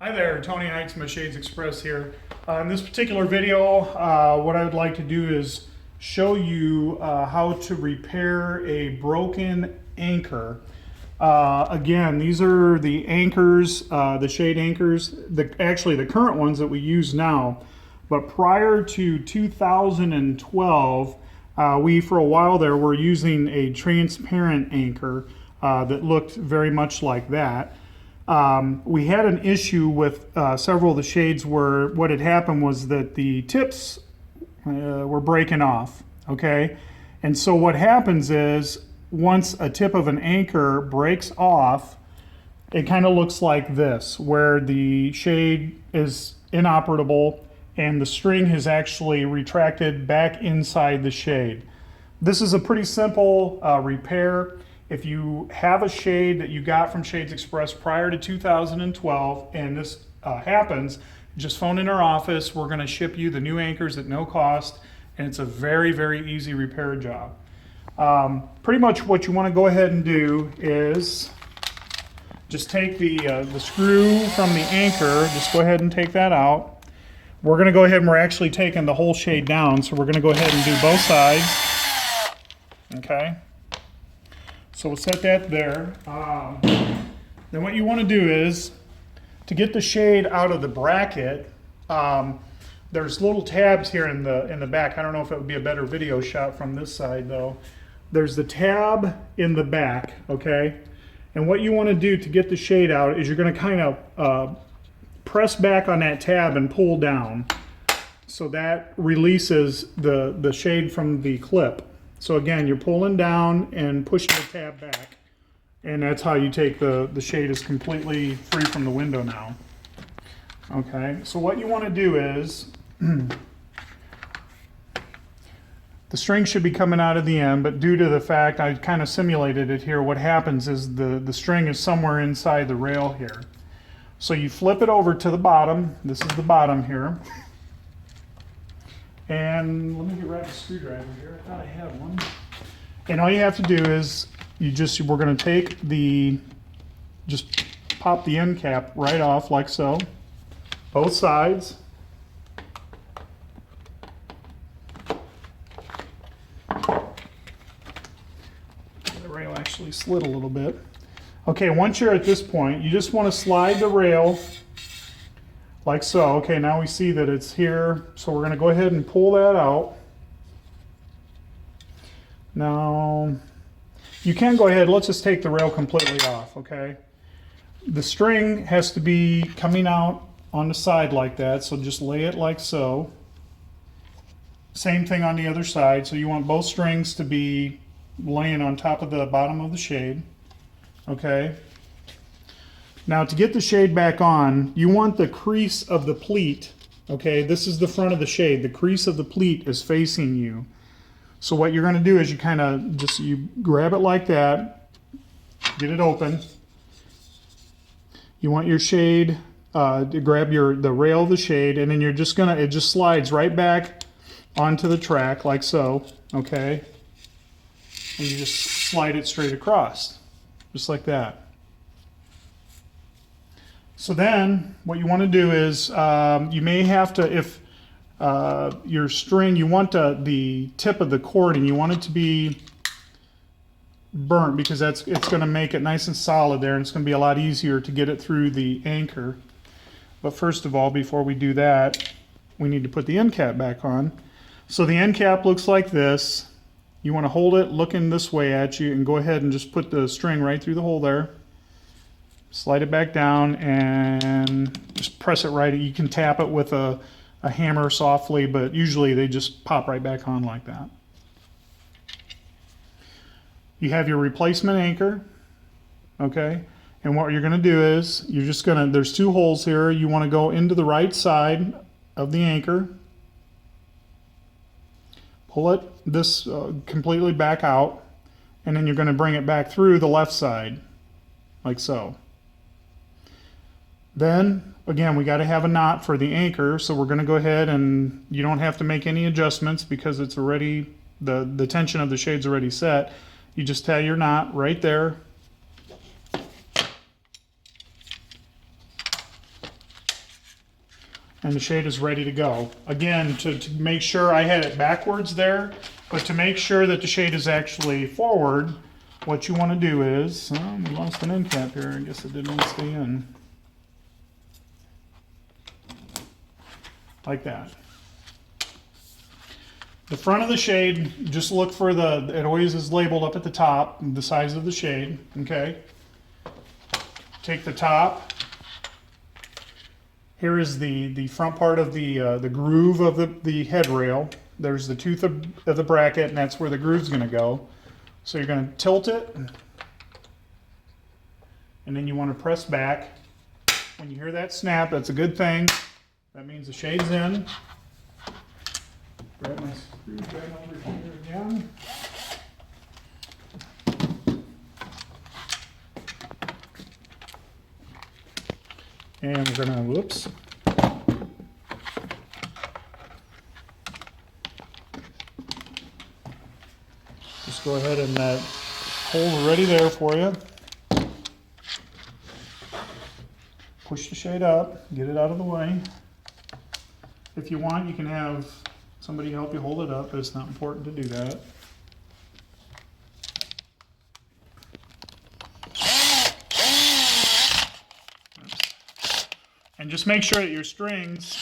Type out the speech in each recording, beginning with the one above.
Hi there, Tony Heights from Shades Express here. In this particular video, what I would like to do is show you how to repair a broken anchor. Again, these are the anchors, the shade anchors, actually the current ones that we use now. But prior to 2012, we for a while there were using a transparent anchor that looked very much like that. We had an issue with several of the shades where what had happened was that the tips were breaking off, okay? And so what happens is once a tip of an anchor breaks off, it kind of looks like this, where the shade is inoperable and the string has actually retracted back inside the shade. This is a pretty simple repair. If you have a shade that you got from Shades Express prior to 2012 and this happens, just phone in our office. We're going to ship you the new anchors at no cost, and it's a very, very easy repair job. Pretty much what you want to go ahead and do is just take the screw from the anchor, just go ahead and take that out. We're going to go ahead and we're actually taking the whole shade down, so we're going to go ahead and do both sides. Okay. So we'll set that there. Then what you want to do is, to get the shade out of the bracket, there's little tabs here in the back. I don't know if it would be a better video shot from this side though. There's the tab in the back, okay? And what you want to do to get the shade out is you're going to kind of press back on that tab and pull down. So that releases the shade from the clip. So again, you're pulling down and pushing the tab back, and that's how you take the shade is completely free from the window now. Okay, so what you want to do is, the string should be coming out of the end, but due to the fact I kind of simulated it here, what happens is the string is somewhere inside the rail here. So you flip it over to the bottom. This is the bottom here. And let me get right a screwdriver here. I thought I had one. And all you have to do is we're going to take just pop the end cap right off like so. Both sides. The rail actually slid a little bit. Okay, once you're at this point, you just want to slide the rail like so. Okay, now we see that it's here, so we're going to go ahead and pull that out. Now, you can go ahead, let's just take the rail completely off, okay? The string has to be coming out on the side like that, so just lay it like so. Same thing on the other side, so you want both strings to be laying on top of the bottom of the shade, okay? Now to get the shade back on, you want the crease of the pleat, okay? This is the front of the shade. The crease of the pleat is facing you. So what you're going to do is you grab it like that, get it open. You want your shade to grab the rail of the shade, and then it just slides right back onto the track like so, okay? And you just slide it straight across, just like that. So then what you want to do is you may have to, if your string, you want the tip of the cording, you want it to be burnt, because it's going to make it nice and solid there, and it's going to be a lot easier to get it through the anchor. But first of all, before we do that, we need to put the end cap back on. So the end cap looks like this. You want to hold it looking this way at you and go ahead and just put the string right through the hole there. Slide it back down and just press it right. You can tap it with a hammer softly, but usually they just pop right back on like that. You have your replacement anchor, okay? And what you're going to do is there's two holes here. You want to go into the right side of the anchor, pull it completely back out, and then you're going to bring it back through the left side, like so. Then, again, we got to have a knot for the anchor, so we're going to go ahead, and you don't have to make any adjustments because it's already, the tension of the shade's already set. You just tie your knot right there. and the shade is ready to go. Again, to make sure, I had it backwards there, but to make sure that the shade is actually forward, what you want to do is, we lost an end cap here, I guess it didn't want to stay in. Like that. The front of the shade, just look for it always is labeled up at the top, the size of the shade, okay? Take the top. Here is the front part of the groove of the head rail. There's the tooth of the bracket, and that's where the groove's gonna go. So you're gonna tilt it, and then you wanna press back. When you hear that snap, that's a good thing. That means the shade's in. Grab my screwdriver over here again. And we're gonna, whoops. Just go ahead and that hole ready there for you. Push the shade up, get it out of the way. If you want, you can have somebody help you hold it up, but it's not important to do that. And just make sure that your strings,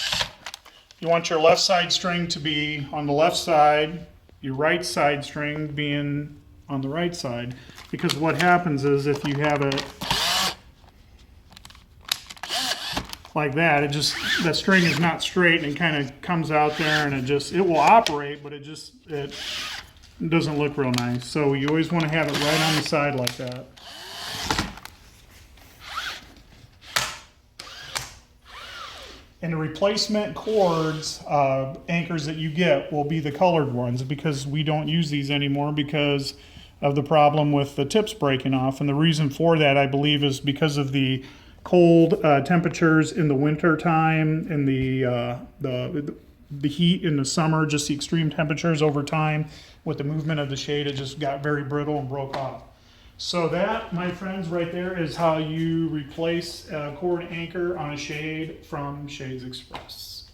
you want your left side string to be on the left side, your right side string being on the right side. Because what happens is if you have it like that, that string is not straight and it kind of comes out there and it will operate, but it doesn't look real nice. So you always want to have it right on the side like that. And the replacement cords, anchors that you get will be the colored ones, because we don't use these anymore because of the problem with the tips breaking off. And the reason for that, I believe, is because of the cold temperatures in the winter time and the heat in the summer, just the extreme temperatures over time with the movement of the shade, it just got very brittle and broke off. So that, my friends, right there is how you replace a cord anchor on a shade from Shades Express.